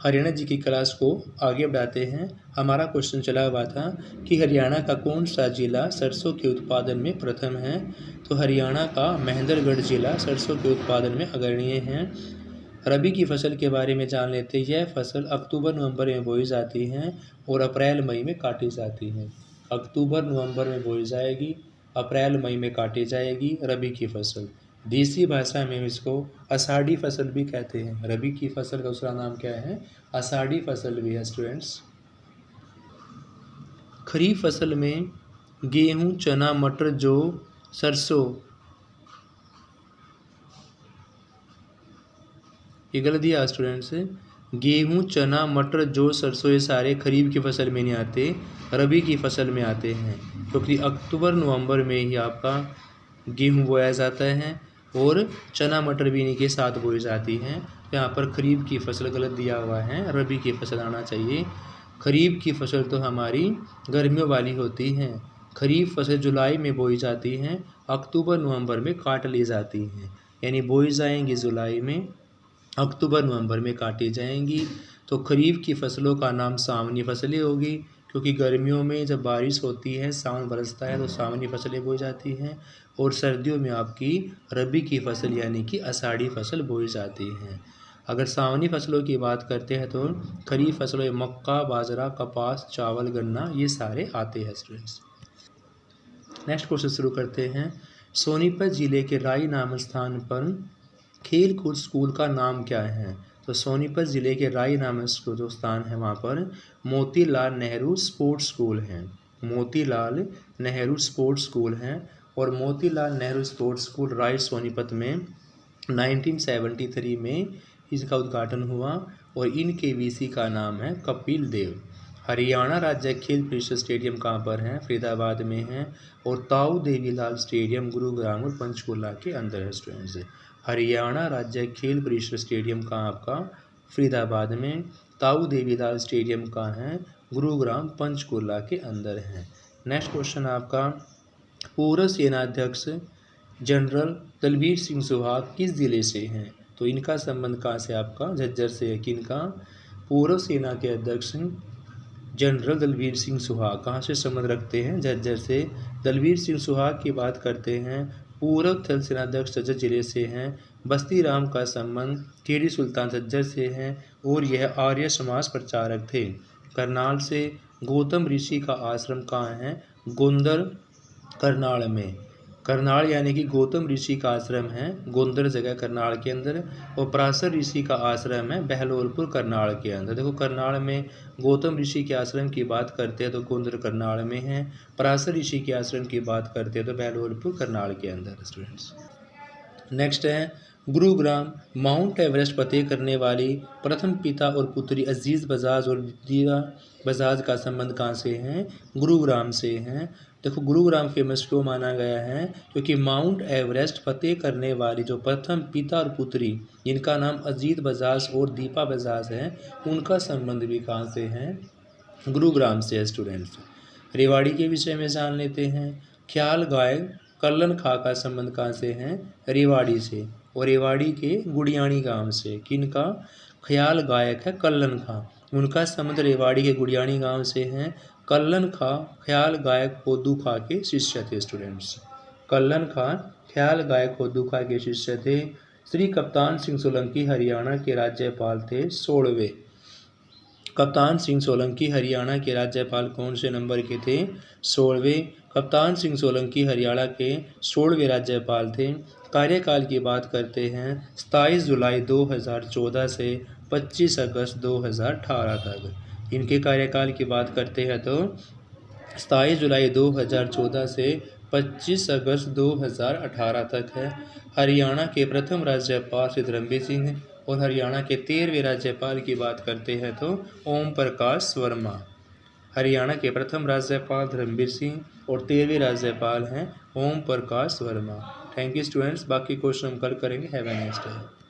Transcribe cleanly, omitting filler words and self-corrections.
हरियाणा जी की क्लास को आगे बढ़ाते हैं। हमारा क्वेश्चन चला हुआ था कि हरियाणा का कौन सा जिला सरसों के उत्पादन में प्रथम है। तो हरियाणा का महेंद्रगढ़ जिला सरसों के उत्पादन में अग्रणीय है। रबी की फसल के बारे में जान लेते हैं। यह फसल अक्टूबर नवंबर में बोई जाती है और अप्रैल मई में काटी जाती है। अक्टूबर नवंबर में बोई जाएगी, अप्रैल मई में काटी जाएगी रबी की फसल। देसी भाषा में इसको आषाढ़ी फसल भी कहते हैं। रबी की फसल का दूसरा नाम क्या है? आषाढ़ी फसल भी है स्टूडेंट्स। खरीफ फसल में गेहूं, चना, मटर, जौ, सरसों, ये गलत दिया स्टूडेंट्स। गेहूं, चना, मटर, जौ, सरसों ये सारे खरीफ की फसल में नहीं आते, रबी की फसल में आते हैं, क्योंकि अक्टूबर नवंबर में ही आपका गेहूं बोया जाता है और चना मटर भी इन्हीं के साथ बोई जाती हैं। तो यहाँ पर खरीफ की फसल गलत दिया हुआ है, रबी की फसल आना चाहिए। खरीफ की फसल तो हमारी गर्मियों वाली होती है। खरीफ फसल जुलाई में बोई जाती हैं, अक्टूबर नवंबर में काट ली जाती हैं। यानी बोई जाएंगी जुलाई में, अक्टूबर नवंबर में काटी जाएंगी। तो खरीफ की फसलों का नाम सावनी फसलें होगी, क्योंकि गर्मियों में जब बारिश होती है, सावन बरसता है, तो सावनी फसलें बोई जाती हैं। और सर्दियों में आपकी रबी की फसल यानी कि आषाढ़ी फसल बोई जाती हैं। अगर सावनी फसलों की बात करते हैं तो खरीफ फसलों में मक्का, बाजरा, कपास, चावल, गन्ना ये सारे आते हैं स्टूडेंट्स। नेक्स्ट क्वेश्चन शुरू करते हैं। सोनीपत जिले के राई नामक स्थान पर खेल कूद स्कूल का नाम क्या है? तो सोनीपत जिले के राई नामक जो स्थान है वहाँ पर मोतीलाल नेहरू स्पोर्ट्स स्कूल है। मोतीलाल नेहरू स्पोर्ट्स स्कूल है और मोतीलाल नेहरू स्पोर्ट्स स्कूल राय सोनीपत में 1973 में इसका उद्घाटन हुआ और इनके वीसी का नाम है कपिल देव। हरियाणा राज्य खेल परिषद स्टेडियम कहाँ पर है? फरीदाबाद में है। और ताऊ देवीलाल स्टेडियम गुरुग्राम और पंचकुला के अंदर है स्टूडेंट्स। हरियाणा राज्य खेल परिषद स्टेडियम कहाँ आपका? फरीदाबाद में। ताऊ देवीलाल स्टेडियम कहाँ है? गुरुग्राम पंचकुला के अंदर है। नेक्स्ट क्वेश्चन आपका, पूर्व सेनाध्यक्ष जनरल दलबीर सिंह सुहाग किस जिले से हैं? तो इनका संबंध कहाँ से आपका? झज्जर से है। किनका? पूर्व सेना के अध्यक्ष जनरल दलबीर सिंह सुहाग कहाँ से संबंध रखते हैं? झज्जर से। दलबीर सिंह सुहाग की बात करते हैं, पूर्व थल सेनाध्यक्ष झज्जर जिले से हैं। बस्ती राम का संबंध खेड़ी सुल्तान झज्जर से है और यह आर्य समाज प्रचारक थे। करनाल से गौतम ऋषि का आश्रम कहाँ है? गोंदर करनाल में। करनाल यानी कि गौतम ऋषि का आश्रम है गोंदर जगह करनाल के अंदर, और पराशर ऋषि का आश्रम है बहलोलपुर करनाल के अंदर। देखो करनाल में गौतम ऋषि के आश्रम की बात करते हैं तो गोंदर करनाल में है, पराशर ऋषि के आश्रम की बात करते हैं तो बहलोलपुर करनाल के अंदर स्टूडेंट्स। नेक्स्ट है, गुरुग्राम माउंट एवरेस्ट फतेह करने वाली प्रथम पिता और पुत्री अजीज बजाज और दीदा बजाज का संबंध कहाँ से है? गुरुग्राम से है। देखो गुरुग्राम फेमस क्यों माना गया है? क्योंकि माउंट एवरेस्ट फतेह करने वाली जो प्रथम पिता और पुत्री जिनका नाम अजीत बजाज और दीपा बजाज है, उनका संबंध भी कहाँ से है? गुरुग्राम से है स्टूडेंट्स। रेवाड़ी के विषय में जान लेते हैं। ख्याल गायक कल्लन खां का संबंध कहाँ से है? रेवाड़ी से, और रेवाड़ी के गुड़ियाणी गांव से। किनका? ख्याल गायक है कल्लन खां, उनका संबंध रेवाड़ी के गुड़ियाणी गांव से है। कल्लन खां ख्याल गायक होदू खां के शिष्य थे स्टूडेंट्स। कल्लन खां ख्याल गायक होदू खां के शिष्य थे। श्री कप्तान सिंह सोलंकी हरियाणा के राज्यपाल थे 16वें। कप्तान सिंह सोलंकी हरियाणा के राज्यपाल कौन से नंबर के थे? 16वें। कप्तान सिंह सोलंकी हरियाणा के 16वें राज्यपाल थे। कार्यकाल की बात करते हैं, 27 जुलाई 2014 से 25 अगस्त 2018 तक। इनके कार्यकाल की बात करते हैं तो 27 जुलाई 2014 से 25 अगस्त 2018 तक है। हरियाणा के प्रथम राज्यपाल श्री धर्मवीर सिंह और हरियाणा के 13वें राज्यपाल की बात करते हैं तो ओम प्रकाश वर्मा। हरियाणा के प्रथम राज्यपाल धर्मवीर सिंह और 13वें राज्यपाल हैं Om Prakash Verma. Thank you students, बाकी क्वेश्चन हम कल करेंगे। Have a nice day.